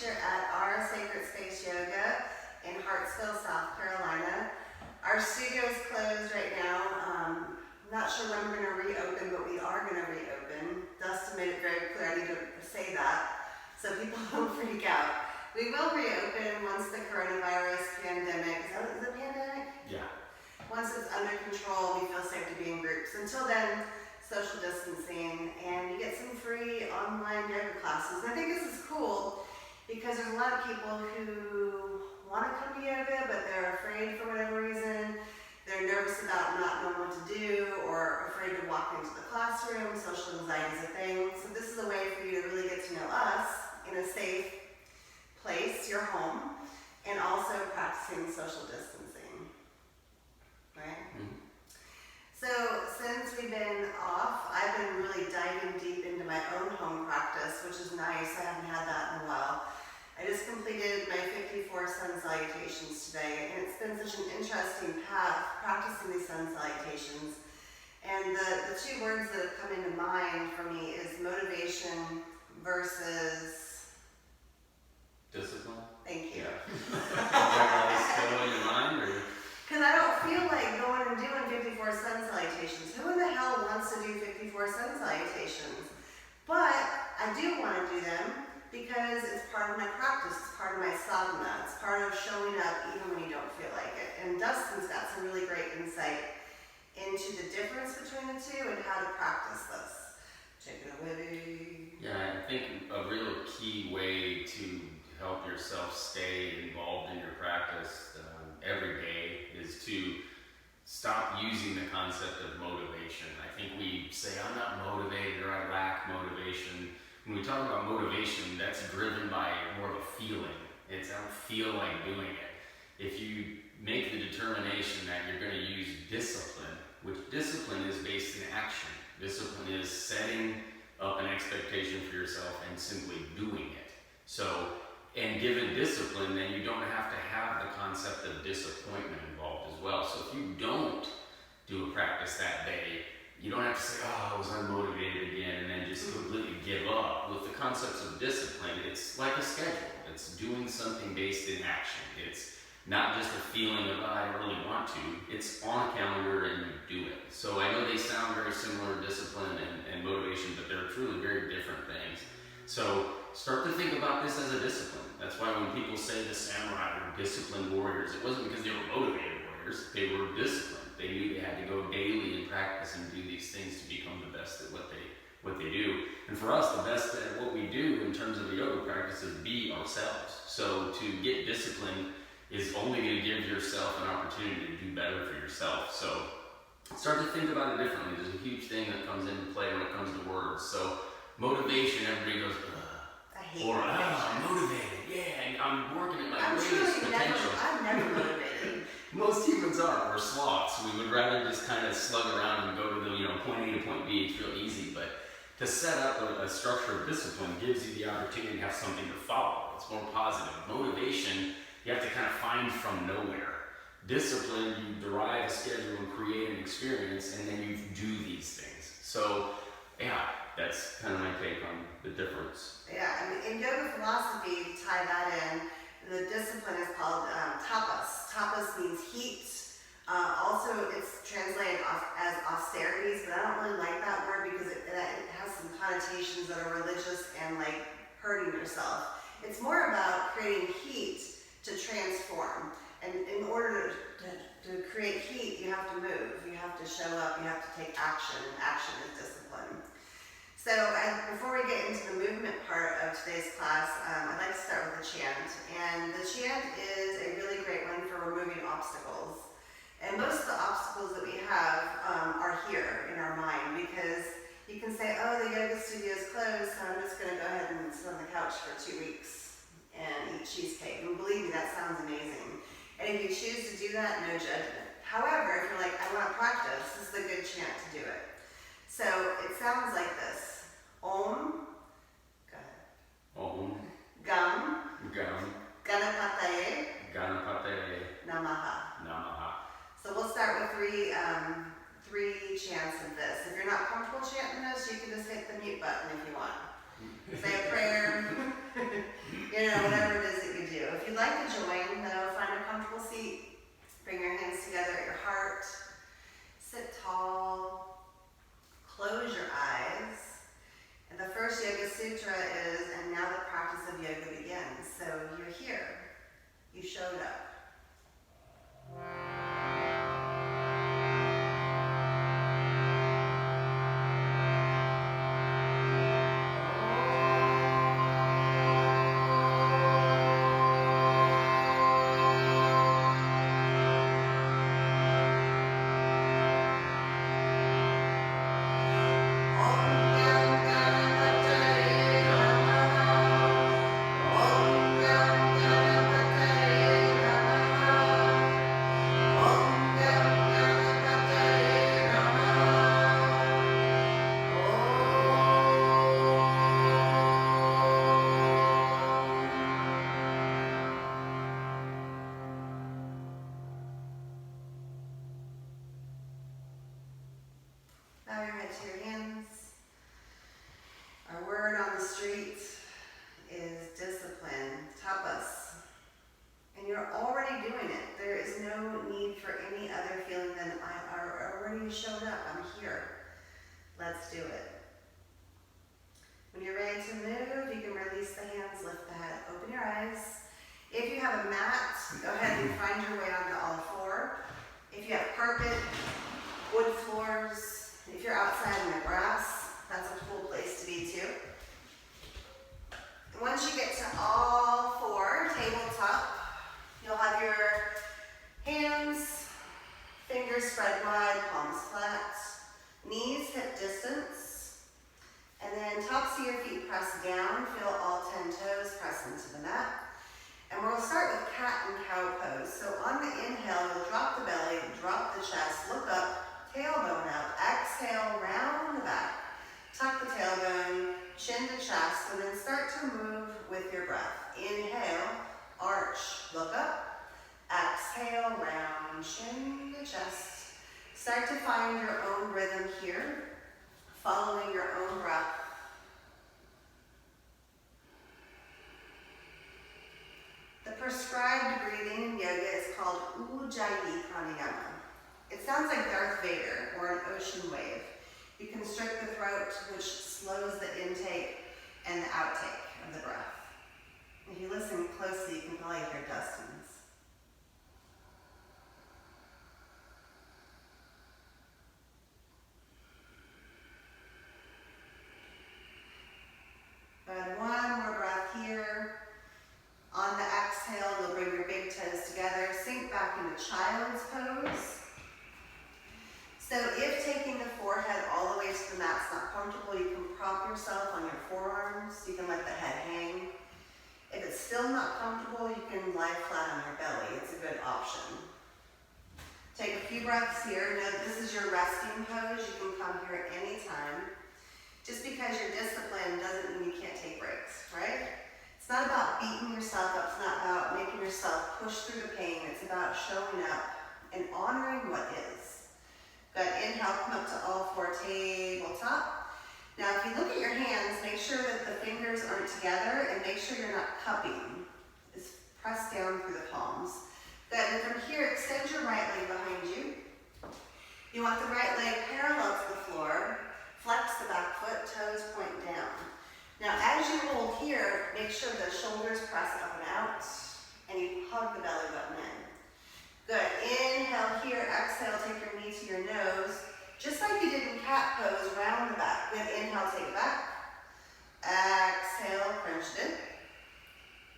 teacher at our Sacred Space Yoga in Hartsville, South Carolina. Our studio is closed right now. Not sure when we're going to reopen, but we are going to reopen. Dustin made it very clear I need to say that so people don't freak out. We will reopen once the coronavirus pandemic, is it a pandemic? Yeah. Once it's under control, we feel safe to be in groups. Until then, social distancing, and you get some free online yoga classes. And I think this is cool because there's a lot of people who want to come to yoga, but they're afraid for whatever reason. They're nervous about not knowing what to do or afraid to walk into the classroom. Social anxiety is a thing. So this is a way for you to really get to know us in a safe place, your home, and also practicing social distancing, right? Mm-hmm. So since we've been off, I've been really diving deep into my own home practice, which is nice. I haven't had that in a while. I just completed my 54 sun salutations today, and it's been such an interesting path practicing these sun salutations. And the two words that have come into mind for me is motivation versus discipline. Thank you. Still in your mind, or? Because I don't feel like going and doing 54 sun salutations. Who in the hell wants to do 54 sun salutations? But I do want to do them because it's part of my practice, it's part of my sadhana, it's part of showing up even when you don't feel like it. And Dustin's got some really great insight into the difference between the two and how to practice this. Take it away. Yeah, I think a real key way to help yourself stay involved in your practice every day is to stop using the concept of motivation. I think we say, I'm not motivated or I lack motivation. When we talk about motivation, that's driven by more of a feeling. It's I don't feel like doing it. If you make the determination that you're going to use discipline, which discipline is based in action. Discipline is setting up an expectation for yourself and simply doing it. So, and given discipline, then you don't have to have the concept of disappointment involved as well. So if you don't do a practice that day, you don't have to say, oh, I was unmotivated again, and then just completely give up. With the concepts of discipline, it's like a schedule. It's doing something based in action. It's not just a feeling of, oh, I don't really want to. It's on a calendar and you do it. So I know they sound very similar, discipline and motivation, but they're truly very different things. So start to think about this as a discipline. That's why when people say the samurai were disciplined warriors, it wasn't because they were motivated warriors. They were disciplined. They knew they had to go daily and practice and do these things to become the best at what they do. And for us, the best at what we do in terms of the yoga practice is be ourselves. So to get disciplined is only going to give yourself an opportunity to do better for yourself. So start to think about it differently. There's a huge thing that comes into play when it comes to words. So motivation, everybody goes, or I'm motivated, yeah, I'm working at my greatest potential. I'm never motivated. Most humans are. We're sloths. We would rather just kind of slug around and go to the point A to point B. It's real easy, but to set up a structure of discipline gives you the opportunity to have something to follow. It's more positive. Motivation, you have to kind of find from nowhere. Discipline, you derive a schedule and create an experience, and then you do these things. So, yeah, that's kind of my take on the difference. Yeah, and in yoga philosophy, to tie that in, the discipline is called tapas. Tapas means heat. Also, it's translated as austerities, but I don't really like that word because it has some connotations that are religious and like hurting yourself. It's more about creating heat to transform. And in order to create heat, you have to move, you have to show up, you have to take action, and action is discipline. So before we get into the movement part of today's class, I'd like to start with a chant. And the chant is a really great one for removing obstacles. And most of the obstacles that we have are here in our mind because you can say, oh, the yoga studio is closed, so I'm just going to go ahead and sit on the couch for 2 weeks and eat cheesecake. And believe me, that sounds amazing. And if you choose to do that, no judgment. However, if you're like, I want to practice, this is a good chant to do it. So it sounds like this. Om. Go ahead. Om. Gam. Gam. Ganapataye. Ganapataye. Namaha. Namaha. So we'll start with three chants of this. If you're not comfortable chanting this, you can just hit the mute button if you want. Say a prayer. Whatever you'd like to join, though, find a comfortable seat. Bring your hands together at your heart. Sit tall. Close your eyes. And the first Yoga Sutra is, and now the practice of yoga begins. So you're here. You showed up. Bow your head to your hands. Our word on the street is discipline, tapas. And you're already doing it. There is no need for any other feeling than I already showed up. I'm here. Let's do it. When you're ready to move, you can release the hands, lift the head, open your eyes. If you have a mat, go ahead and find your way onto all four. If you have carpet, wood floors, if you're outside in the grass, that's a cool place to be too. Once you get to all four, tabletop, you'll have your hands, fingers spread wide, palms flat, knees hip distance, and then tops of your feet press down, feel all 10 toes press into the mat. And we'll start with cat and cow pose. So on the inhale, you'll drop the belly, drop the chest, look up, tailbone out, exhale, round the back. Tuck the tailbone, chin to chest, and then start to move with your breath. Inhale, arch, look up. Exhale, round, chin to chest. Start to find your own rhythm here, following your own breath. The prescribed breathing in yoga is called Ujjayi Pranayama. It sounds like Darth Vader or an ocean wave. You constrict the throat, which slows the intake and the outtake of the breath. If you listen closely, you can probably hear Dustin's. Good, one more breath here. On the exhale, you'll bring your big toes together, sink back into child's pose. So if taking the forehead all the way to the mat's not comfortable, you can prop yourself on your forearms. You can let the head hang. If it's still not comfortable, you can lie flat on your belly. It's a good option. Take a few breaths here. Note this is your resting pose. You can come here at any time. Just because you're disciplined doesn't mean you can't take breaks, right? It's not about beating yourself up. It's not about making yourself push through the pain. It's about showing up and honoring what is. Good, inhale, come up to all four, tabletop. Now if you look at your hands, make sure that the fingers aren't together and make sure you're not cupping. Just press down through the palms. Good, and from here, extend your right leg behind you. You want the right leg parallel to the floor. Flex the back foot, toes point down. Now as you hold here, make sure the shoulders press up and out, and you hug the belly button in. Good, inhale here, exhale, take your knee to your nose. Just like you did in cat pose, round the back. Good, inhale, take it back. Exhale, crunch it.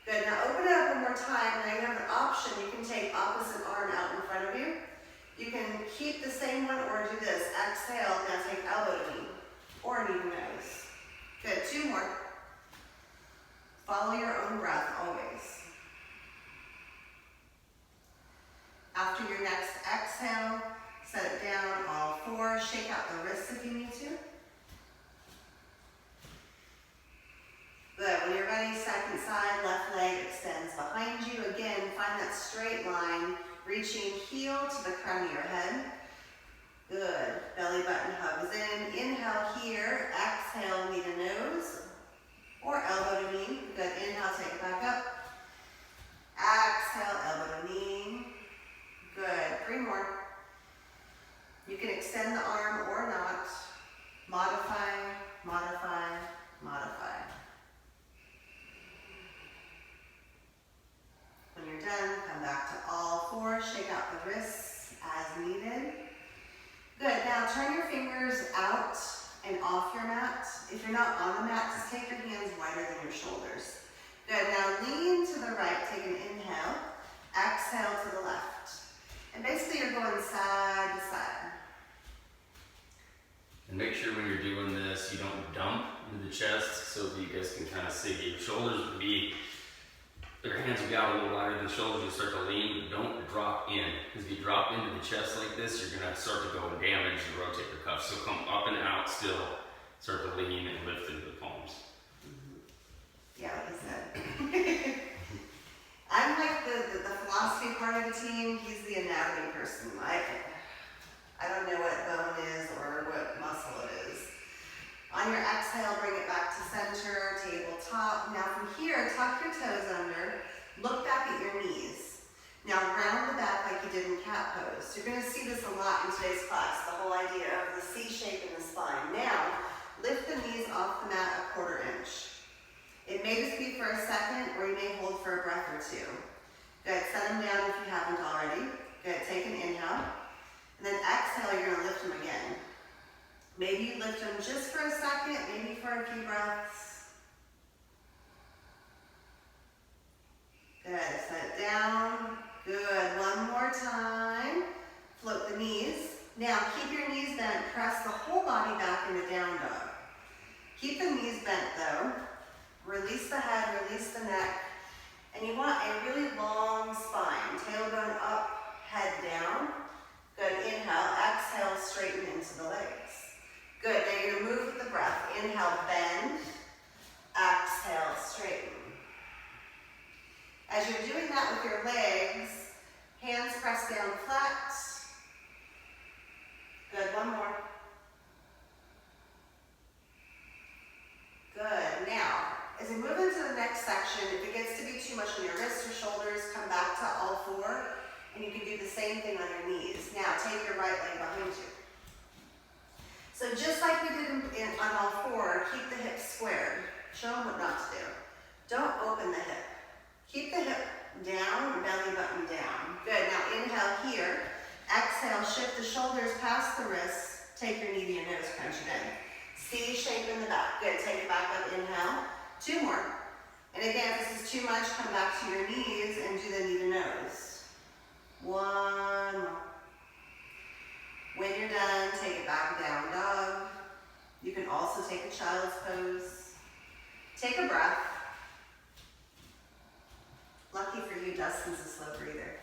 Good, now open it up one more time. Now you have an option. You can take opposite arm out in front of you. You can keep the same one or do this. Exhale, now take elbow to knee or knee to nose. Good, two more. Follow your own breath always. After your next exhale, set it down, all four. Shake out the wrists if you need to. Good, when you're ready, second side, left leg extends behind you. Again, find that straight line, reaching heel to the crown of your head. Good, belly button hugs in. Inhale here, exhale, knee to nose, or elbow to knee. Good, inhale, take it back up. you're done, come back to all fours, shake out the wrists as needed. Good, now turn your fingers out and off your mat. If you're not on the mat, just take your hands wider than your shoulders. Good, now lean to the right, take an inhale, exhale to the left. And basically you're going side to side. And make sure when you're doing this, you don't dump into the chest, so that you guys can kind of see your shoulders would be, your hands will be out a little wider than the shoulders, you start to lean, but don't drop in. Because if you drop into the chest like this, you're gonna start to go and damage the rotator cuff. So come up and out still, start to lean and lift into the palms. Yeah, like I said. I'm like the philosophy part of the team, he's the anatomy person. I don't know what bone is or what muscle it is. On your exhale, bring it back to center, tabletop. Now from here, tuck your toes under, look back at your knees. Now round the back like you did in cat pose. You're gonna see this a lot in today's class, the whole idea of the C shape in the spine. Now, lift the knees off the mat a 1/4 inch. It may just be for a second, or you may hold for a breath or two. Good, set them down if you haven't already. Good, take an inhale. And then exhale, you're gonna lift them again. Maybe you lift them just for a second, maybe for a few breaths. Good, set it down. Good, one more time. Float the knees. Now keep your knees bent, press the whole body back into down dog. Keep the knees bent though. Release the head, release the neck. And you want a really long spine. Tailbone up, head down. Good, inhale, exhale, straighten into the legs. Good, now you're gonna move with the breath. Inhale, bend, exhale, straighten. As you're doing that with your legs, hands press down flat. Good, one more. Good, now, as we move into the next section, if it gets to be too much on your wrists or shoulders, come back to all four, and you can do the same thing on your knees. Now, take your right leg behind you. So just like we did on all four, keep the hips squared. Show them what not to do. Don't open the hip. Keep the hip down, belly button down. Good, now inhale here. Exhale, shift the shoulders past the wrists. Take your knee to your nose, crunch it in. C shape in the back. Good, take it back up, inhale. 2 more. And again, if this is too much, come back to your knees and do the knee to nose. 1 more. When you're done, take it back down dog. You can also take a child's pose. Take a breath. Lucky for you, Dustin's a slow breather.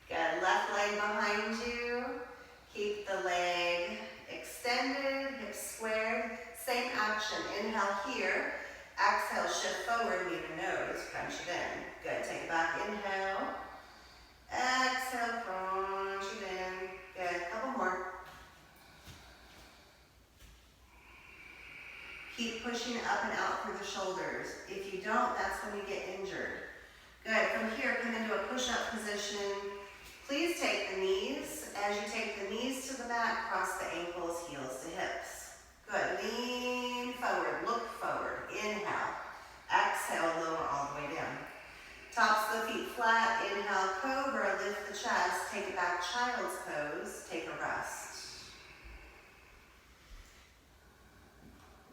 Good, left leg behind you. Keep the leg extended, hips squared. Same action, inhale here. Exhale, shift forward, knee to nose, crunch it in. Good, take it back, inhale. Exhale, crunch it in. Good, couple more. Keep pushing up and out through the shoulders. If you don't, that's when you get injured. Good, from here, come into a push-up position. Please take the knees. As you take the knees to the mat, cross the ankles, heels to hips. Good, lean forward, look forward. Inhale, exhale, lower all the way down. Tops of the feet flat, inhale, cobra, lift the chest, take it back, child's pose, take a rest.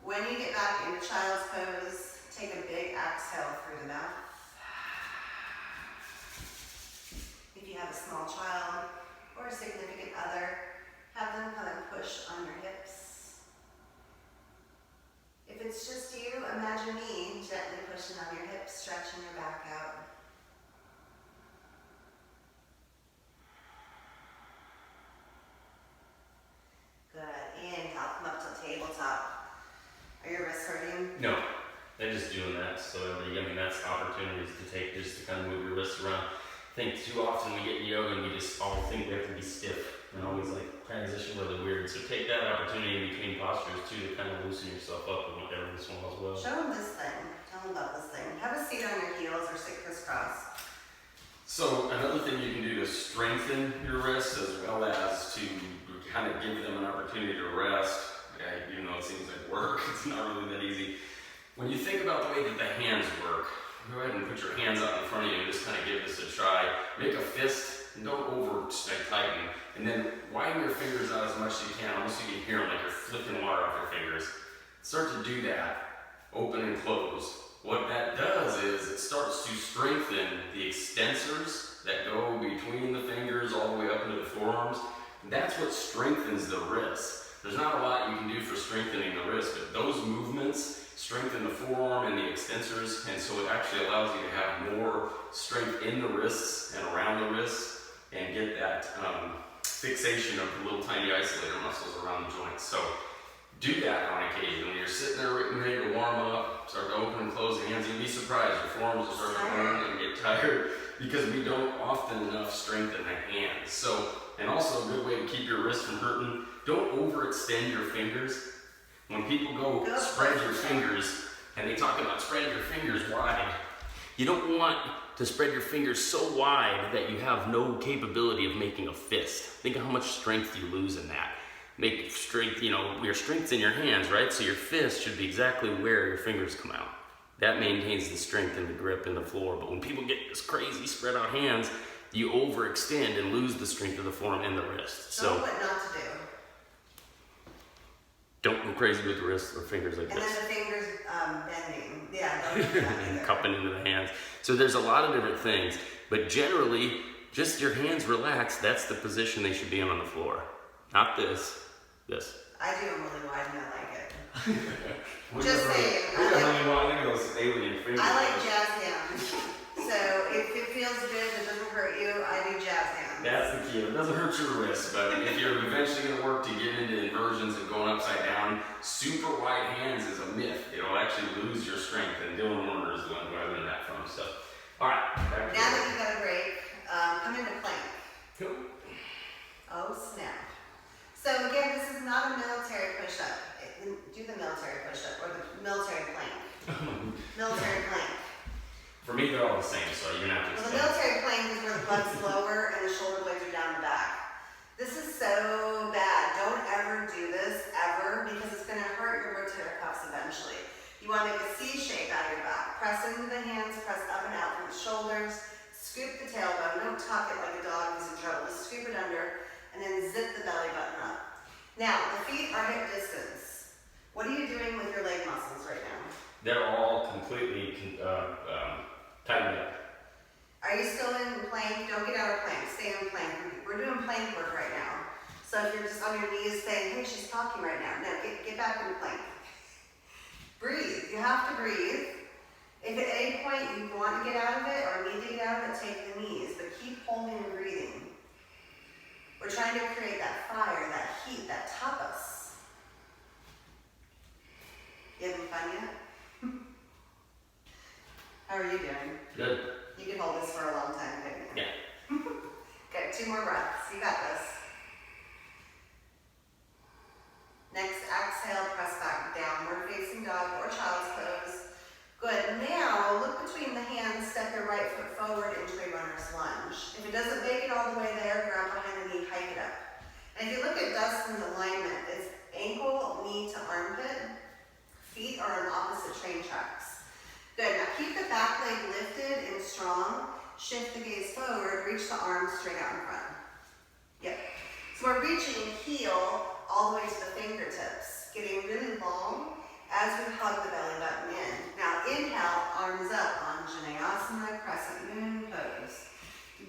When you get back into child's pose, take a big exhale through the mouth. If you have a small child or a significant other, have them come and push on your hips. If it's just you, imagine me gently pushing on your hips, stretching your back out. Good, inhale, come up to tabletop. Are your wrists hurting? No, they're just doing that. So that's opportunities to take, just to kind of move your wrists around. I think too often we get in yoga and we just all think we have to be stiff and always like transition really weird. So take that opportunity in between postures too to kind of loosen yourself up and every once in a while as well. Show them this thing. Tell them about this thing. Have a seat on your heels or sit crisscross. So another thing you can do to strengthen your wrists as well as to kind of give them an opportunity to rest, even though it seems like work, it's not really that easy. When you think about the way that the hands work, go ahead and put your hands out in front of you and just kind of give this a try. Make a fist, and don't over tighten. And then widen your fingers out as much as you can, almost so you can hear them like you're flicking water off your fingers. Start to do that, open and close. What that does is it starts to strengthen the extensors that go between the fingers all the way up into the forearms. That's what strengthens the wrists. There's not a lot you can do for strengthening the wrist, but those movements strengthen the forearm and the extensors, and so it actually allows you to have more strength in the wrists and around the wrists and get that fixation of the little tiny isolator muscles around the joints. So do that on occasion. When you're sitting there ready to warm up, start to open and close the hands, you'll be surprised. Your forearms will start to burn and get tired because we don't often enough strengthen the hands. So, and also a good way to keep your wrists from hurting, don't overextend your fingers. When people go spread your fingers, and they talk about spreading your fingers wide, you don't want to spread your fingers so wide that you have no capability of making a fist. Think of how much strength you lose in that. Make strength, your strength's in your hands, right? So your fist should be exactly where your fingers come out. That maintains the strength and the grip in the floor. But when people get this crazy spread out hands, you overextend and lose the strength of the forearm and the wrist. So what not to do. Don't go crazy with the wrists or fingers like this. And then the fingers bending. Yeah, don't do that and cupping into the hands. So there's a lot of different things. But generally, just your hands relaxed, that's the position they should be in on the floor. Not this. This. I do them really wide and I like it. Just saying. Look at those alien fingers. I like jazz hands. So if it feels good, it doesn't hurt you, I do jazz hands. That's the key. It doesn't hurt your wrist, but if you're eventually going to work to get into inversions and going upside down, super wide hands is a myth. It'll actually lose your strength, and Dylan Warner is the one who I learned that from. So, all right. Now that you've got a break, come into plank. Cool. Oh snap. So again, this is not a military push-up. Do the military push-up or the military plank. Military plank. For me, they're all the same, so you're gonna have to. Well, the military plank is where the butt's lower and the shoulder blades are down the back. This is so bad. Don't ever do this ever because it's gonna hurt your rotator cuffs eventually. You want to make a C shape out of your back. Press into the hands, press up and out from the shoulders. Scoop the tailbone. Don't tuck it like a dog who's in trouble. Just scoop it under and then zip the belly button up. Now, the feet are hip distance. What are you doing with your leg muscles right now? They're all completely tightened up. Are you still in plank? Don't get out of plank. Stay in plank. We're doing plank work right now. So if you're just on your knees saying, hey, she's talking right now. No, get back in plank. Breathe. You have to breathe. If at any point you want to get out of it or need to get out of it, take the knees. But keep holding and breathing. We're trying to create that fire, that heat, that tapas. You having fun yet? How are you doing? Good. You can hold this for a long time, couldn't you? Yeah. Good, 2 more breaths. You got this. Next, exhale, press back, downward facing dog or child's pose. Good. Now, look between the hands, step your right foot forward into a runner's lunge. If it doesn't make it all the way there, grab behind the knee, hike it up. And if you look at Dustin's alignment, it's ankle, knee to armpit. Feet are on opposite train tracks. Good. Now keep the back leg lifted and strong. Shift the gaze forward. Reach the arms straight out in front. Yep. So we're reaching heel all the way to the fingertips, getting really long as we hug the belly button in. Now inhale, arms up on Janayasana, crescent moon pose.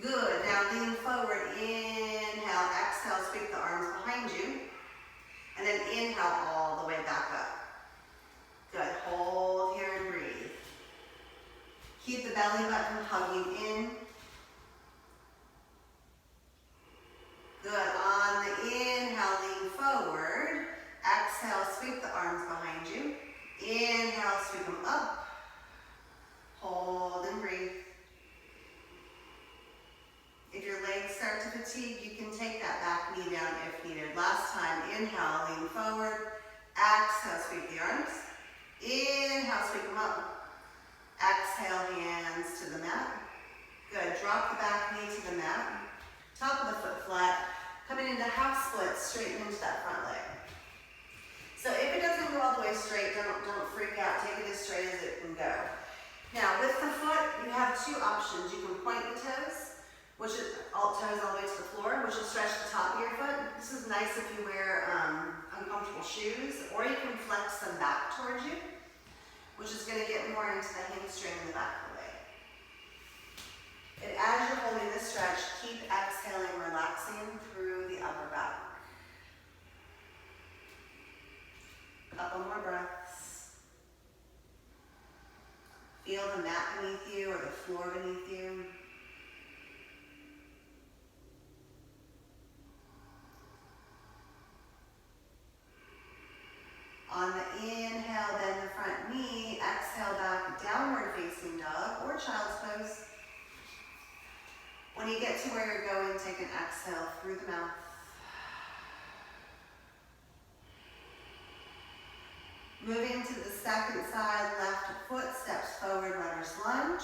Good. Now lean forward. Inhale, exhale, sweep the arms behind you. And then inhale all the way back up. Good. Hold here and breathe. Keep the belly button hugging in. Good. On the inhale, lean forward. Exhale, sweep the arms behind you. Inhale, sweep them up. Hold and breathe. If your legs start to fatigue, you can take that back knee down if needed. Last time, inhale, lean forward. Exhale, sweep the arms. Inhale, sweep them up. Exhale, hands to the mat. Good. Drop the back knee to the mat. Top of the foot flat. Coming into half split, straighten into that front leg. So if it doesn't go all the way straight, don't freak out. Take it as straight as it can go. Now with the foot, you have two options. You can point the toes, which is all toes all the way to the floor, which will stretch the top of your foot. This is nice if you wear uncomfortable shoes, or you can flex them back towards you, which is going to get more into the hamstring in the back of the leg. And as you're holding this stretch, keep exhaling, relaxing through the upper back. Couple more breaths. Feel the mat beneath you or the floor beneath you. On the inhale, bend the front knee. Exhale back, downward facing dog or child's pose. When you get to where you're going, take an exhale through the mouth. Moving to the second side, left foot steps forward, runner's lunge.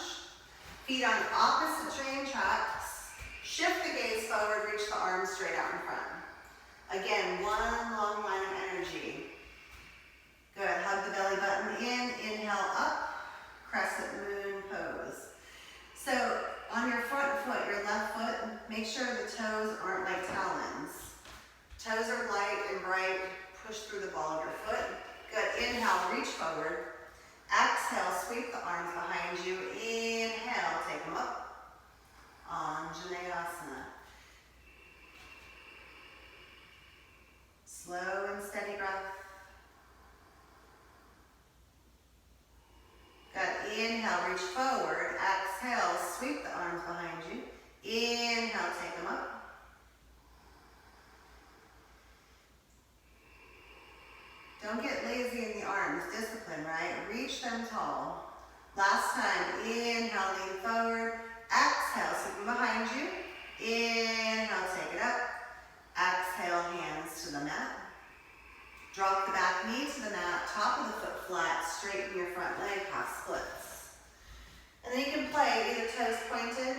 Feet on opposite train tracks. Shift the gaze forward, reach the arms straight out in front. Again, one long line of energy. Good, hug the belly button in, inhale up, crescent moon pose. So on your front foot, your left foot, make sure the toes aren't like talons. Toes are light and bright, push through the ball of your foot. Good, inhale, reach forward. Exhale, sweep the arms behind you. Inhale, take them up. Anjaneyasana. Slow and steady breath. Good, inhale, reach forward. Exhale, sweep the arms behind you. Inhale, take them up. Don't get lazy in the arms, discipline, right? Reach them tall. Last time, inhale, lean forward. Exhale, sweep them behind you. Inhale, take it up. Exhale, hands to the mat. Drop the back knee to the mat, top of the foot flat, straighten your front leg, half splits. And then you can play either toes pointed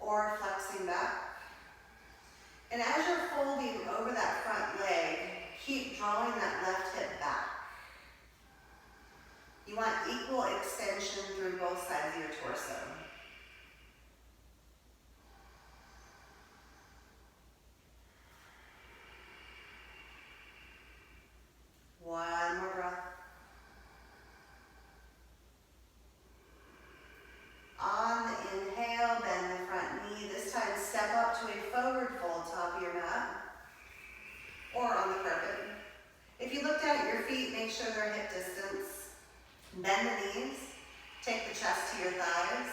or flexing back. And as you're folding over that front leg, keep drawing that left hip back. You want equal extension through both sides of your torso. One more breath. On the inhale, bend the front knee. This time step up to a forward fold, top of your mat, or on the carpet. If you look down at your feet, make sure they're hip distance. Bend the knees, take the chest to your thighs,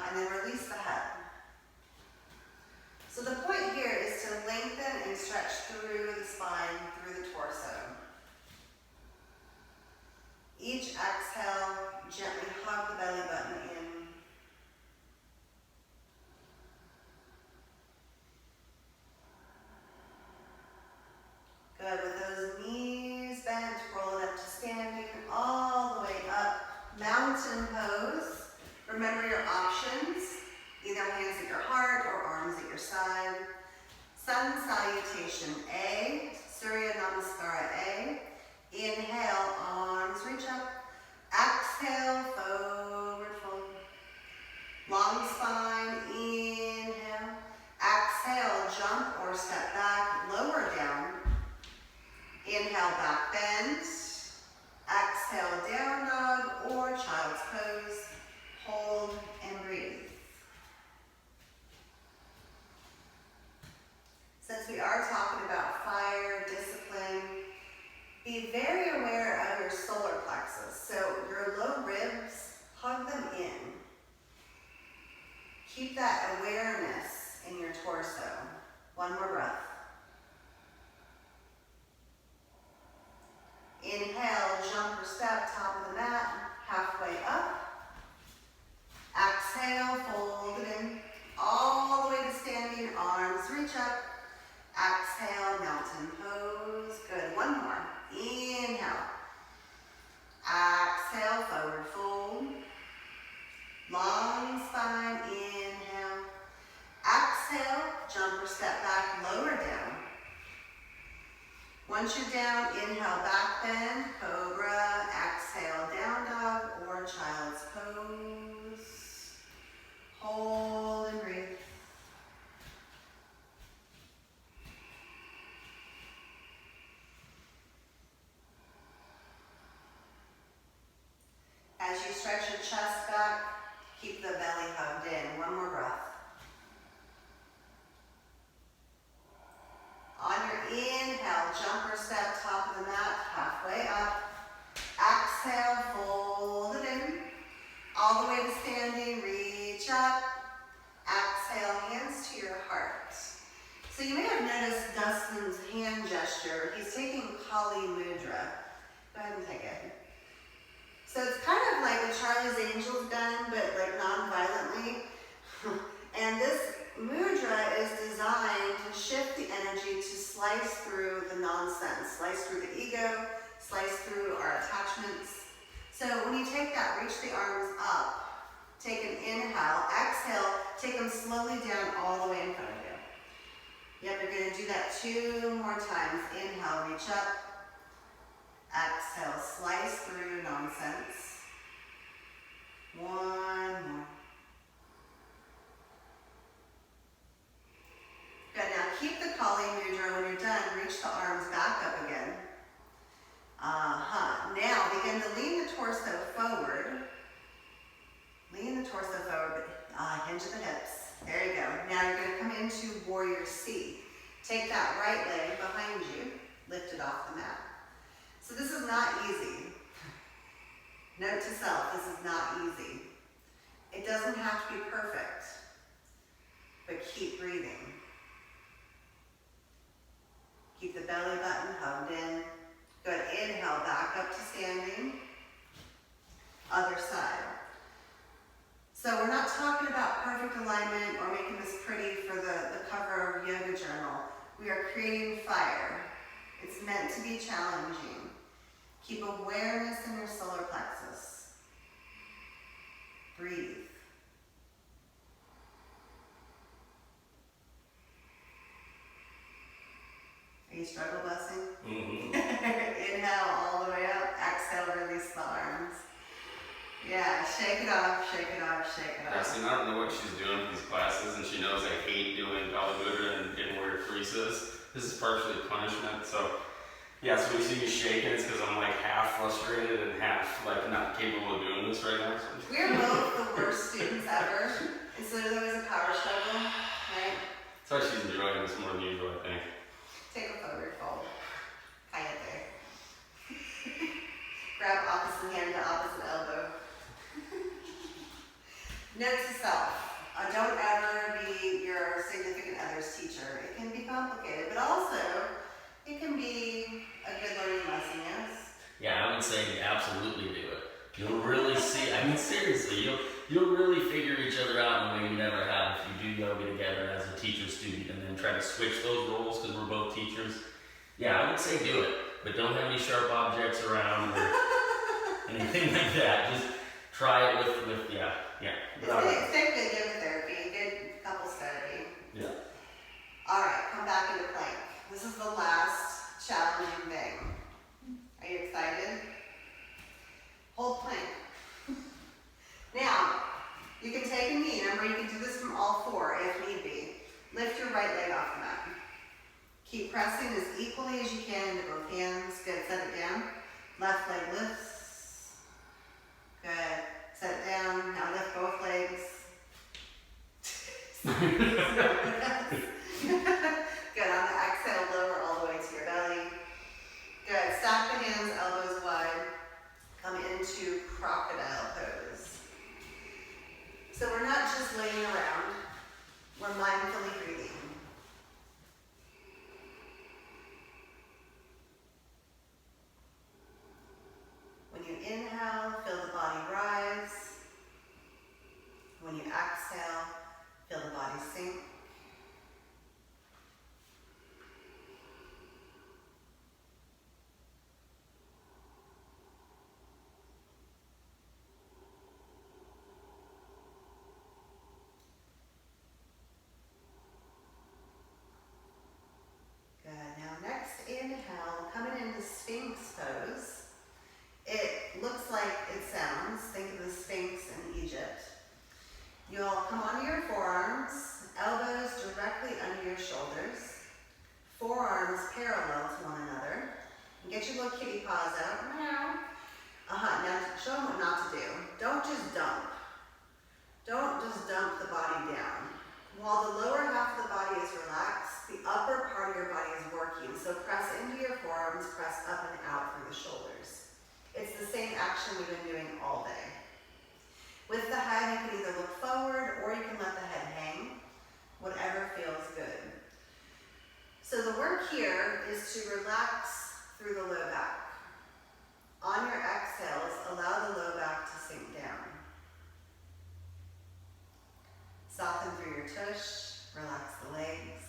and then release the head. So the point here is to lengthen and stretch through the spine, through the torso. Each exhale, gently hug the belly button in. Good, with those knees bent, roll it up to standing, all the way up. Mountain pose. Remember your options, either hands at your heart or arms at your side. Sun salutation A, Surya Namaskara A. Inhale, arms reach up. Exhale, forward fold. Long spine, inhale. Exhale, jump or step back, lower down. Inhale, back bend. Exhale, down dog or child's pose. Hold and breathe. Since we are talking about fire, discipline, be very aware of your solar plexus. So your low ribs, hug them in. Keep that awareness in your torso. One more breath. Inhale, jump or step, top of the mat, halfway up. Exhale, fold it in, all the way to standing, arms reach up. Exhale, mountain pose. Good, one more. Inhale. Exhale, forward fold. Long spine, inhale. Exhale, jump or step back, lower down. Once you're down, inhale, back bend, cobra. Exhale, down dog or child's pose. the way to standing, reach up. Exhale, hands to your heart. So you may have noticed Dustin's hand gesture. He's taking Kali Mudra. Go ahead and take it. So it's kind of like a Charlie's Angels gun, but like non-violently. And this mudra is designed to shift the energy to slice through the nonsense, slice through the ego, slice through our attachments. So when you take that, reach the arms up, take an inhale, exhale, take them slowly down all the way in front of you. Yep, you're gonna do that 2 more times. Inhale, reach up. Exhale, slice through nonsense. 1 more. Good, now keep the Kali Mudra. When you're done, reach the arms back up again. Now begin to lean the torso forward. Lean the torso forward, hinge at the hips. There you go. Now you're gonna come into Warrior C. Take that right leg behind you, lift it off the mat. So this is not easy. Note to self, this is not easy. It doesn't have to be perfect, but keep breathing. Keep the belly button hugged in. Good, inhale, back up to standing. Other side. So we're not talking about perfect alignment or making this pretty for the cover of Yoga Journal. We are creating fire. It's meant to be challenging. Keep awareness in your solar plexus. Breathe. Are you struggle busting? Mm-hmm. Inhale all the way up. Exhale, release the arms. Yeah, shake it off, shake it off, shake it Yeah, off. see, I don't know what she's doing for these classes, and she knows I hate doing Kali Mudra and getting where Teresa is. This is partially punishment, so yeah, so when you see me shaking, it's because I'm like half frustrated and half like not capable of doing this right now. We're both the worst students ever, and so there's always a power struggle, right? That's why she's enjoying this more than usual, I think. Take a forward fold. Kayate. Grab opposite hand to opposite elbow. Note to self. Don't ever be your significant other's teacher. It can be complicated, but also it can be a good learning lesson, yes? Yeah, I would say absolutely do it. You'll really see, I mean seriously, you'll really figure each other out in a way you never have if you do yoga together as a teacher-student and then try to switch those roles because we're both teachers. Yeah, I would say do it, but don't have any sharp objects around or anything like that. Just try it with yeah. It's good yoga therapy, good couples therapy. Yeah. Alright, come back into plank. This is the last challenging thing. Are you excited? Hold plank. Now, you can take a knee. Remember, you can do this from all 4 if need be. Lift your right leg off the mat. Keep pressing as equally as you can into both hands. Good, set it down. Left leg lifts. Good. Set it down. Now lift both legs. Good. On the exhale, lower all the way to your belly. Good. Stack the hands, elbows wide. Come into crocodile pose. So we're not just laying around. We're mindfully breathing. When you inhale, feel the body rise. When you exhale, feel the body sink. Good. Now next inhale, coming into Sphinx pose. It looks like it sounds. Think of the Sphinx in Egypt. You'll come onto your forearms, elbows directly under your shoulders, forearms parallel to one another. And get your little kitty paws out. Now show them what not to do. Don't just dump. Don't just dump the body down. While the lower half of the body is relaxed, the upper part of your body is working. So press into your forearms, press up and out through the shoulders. It's the same action we've been doing all day. With the head, you can either look forward or you can let the head hang, whatever feels good. So the work here is to relax through the low back. On your exhales, allow the low back to sink down. Soften through your tush, relax the legs.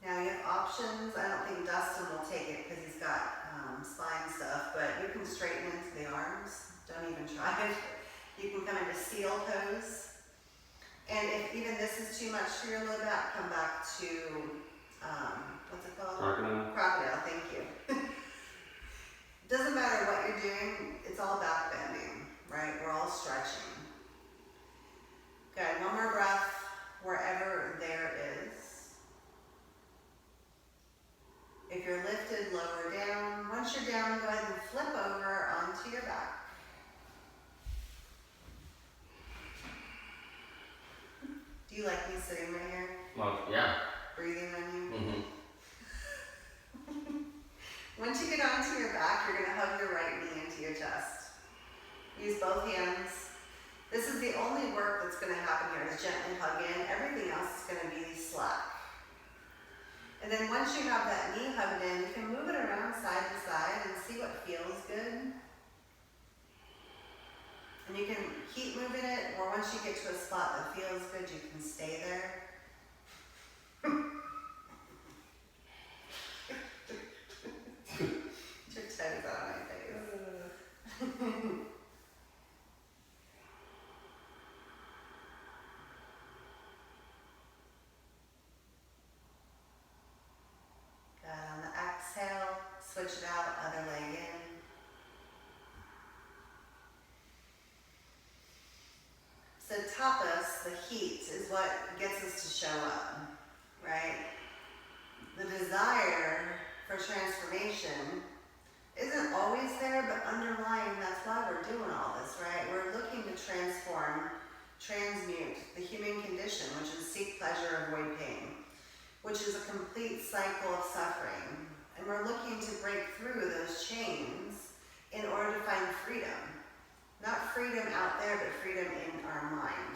Now you have options. I don't think Dustin will take it because he's got spine stuff, but you can straighten into the arms. Don't even try it. You can come into seal pose. And if even this is too much for your low back, come back to, what's it called? Crocodile. Crocodile, thank you. Doesn't matter what you're doing, it's all back bending, right? We're all stretching. Good, one more breath wherever there is. If you're lifted, lower down. Once you're down, go ahead and flip over onto your back. Do you like me sitting right here? Well, yeah. Breathing on you? Mm-hmm. Once you get onto your back, you're going to hug your right knee into your chest. Use both hands. This is the only work that's going to happen here is gently hug in. Everything else is going to be slack. And then once you have that knee hugged in, you can move it around side to side and see what feels good. And you can keep moving it, or once you get to a spot that feels good, you can stay there. Your toes out of my face. Good. On the exhale, switch it out, other leg in. So tapas, the heat, is what gets us to show up, right? The desire for transformation isn't always there, but underlying, that's why we're doing all this, right? We're looking to transform, transmute the human condition, which is seek pleasure, avoid pain, which is a complete cycle of suffering. And we're looking to break through those chains in order to find freedom. Not freedom out there, but freedom in our mind.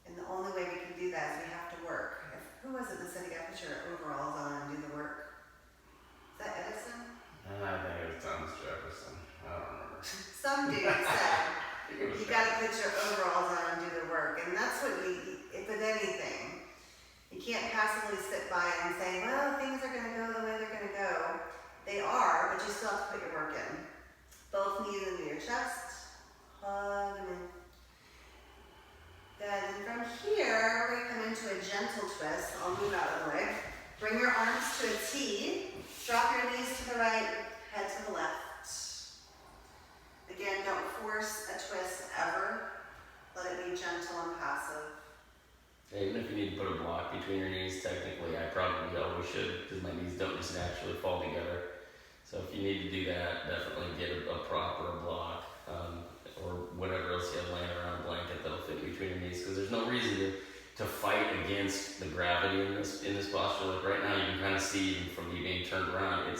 And the only way we can do that is we have to work. Who was it that said you got to put your overalls on and do the work? Is that Edison? I think it was Thomas Jefferson. I don't remember. Some dude said you got to put your overalls on and do the work. And that's what if with anything, you can't passively sit by and say, well, things are going to go the way they're going to go. They are, but you still have to put your work in. Both knees into your chest. Hug them in. Then from here, we're going to come into a gentle twist. I'll move out of the way. Bring your arms to a T. Drop your knees to the right, head to the left. Again, don't force a twist ever. Let it be gentle and passive. Even if you need to put a block between your knees, technically I probably always should, because my knees don't just naturally fall together. So if you need to do that, definitely get a proper block, or whatever else you have laying around, a blanket that'll fit between your knees, because there's no reason to fight against the gravity in this posture. Like right now, you can kind of see even from me being turned around,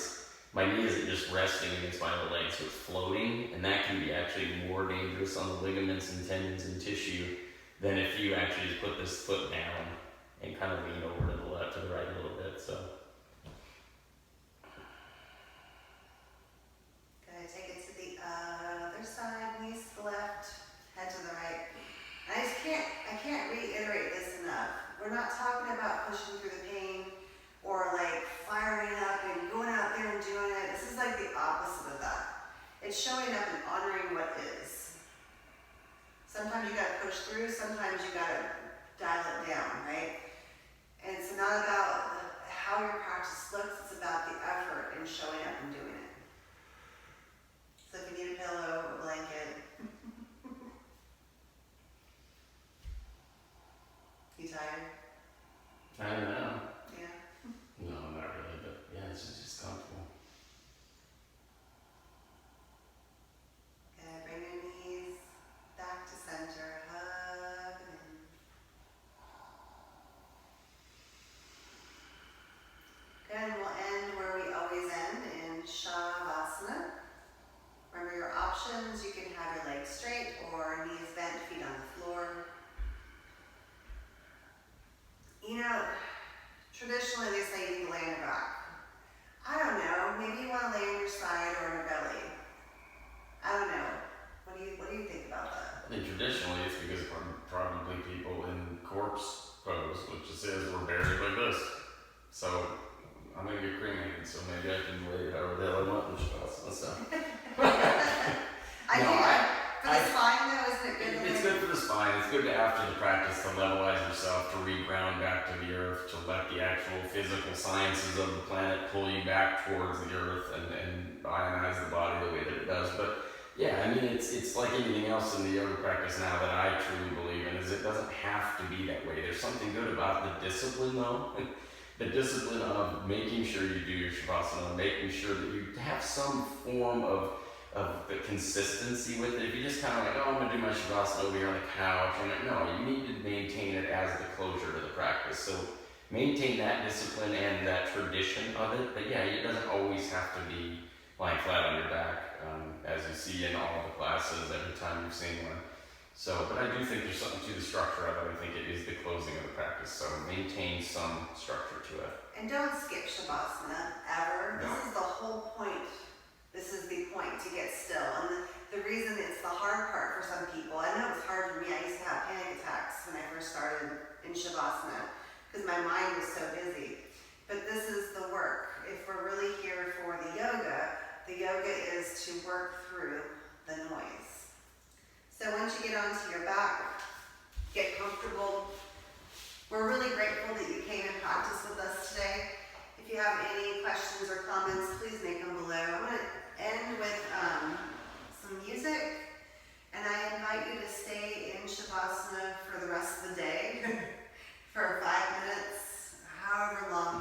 my knee isn't just resting against my other leg, so it's floating, and that can be actually more dangerous on the ligaments and tendons and tissue than if you actually just put this foot down and kind of lean over to the left, to the right a little bit. So. Good. Take it to the other side, knees to the left, head to the right. I can't reiterate this enough. We're not talking about pushing through the pain or like firing up and going out there and doing it. This is like the opposite of that. It's showing up and honoring what is. Sometimes you gotta push through, sometimes you gotta dial it down, right? And it's not about how your practice looks, it's about the effort in showing up and doing it. So if you need a pillow, a blanket. You tired? I don't know. Yeah. No, not really, but yeah, it's just comfortable. Good. Bring your knees back to center. Hug them in. so maybe I can wait however the hell I want in Shavasana. So. I No, think for the spine though, isn't it good? It's good for the spine. It's good to, after the practice, to levelize yourself, to reground back to the earth, to let the actual physical sciences of the planet pull you back towards the earth and ionize the body the way that it does. But yeah, I mean, it's like anything else in the yoga practice now that I truly believe in, is it doesn't have to be that way. There's something good about the discipline though. The discipline of making sure you do your Shavasana, making sure that you have some form of the consistency with it. If you just kind of like, oh, I'm going to do my Shavasana over here on the couch, I'm like, no, you need to maintain it as the closure to the practice. So maintain that discipline and that tradition of it. But yeah, it doesn't always have to be lying flat on your back, as you see in all the classes every time you've seen one. So, but I do think there's something to the structure of it. I think it is the closing of the practice. So maintain some structure to it. And don't skip Shavasana ever. No. This is the whole point. This is the point, to get still. And the reason it's the hard part for some people, I know it was hard for me. I used to have panic attacks when I first started in Shavasana because my mind was so busy. But this is the work. If we're really here for the yoga is to work through the noise. So once you get onto your back, get comfortable. We're really grateful that you came and practiced with us today. If you have any questions or comments, please make them below. I'm going to end with some music, and I invite you to stay in Shavasana for the rest of the day, for 5 minutes, however long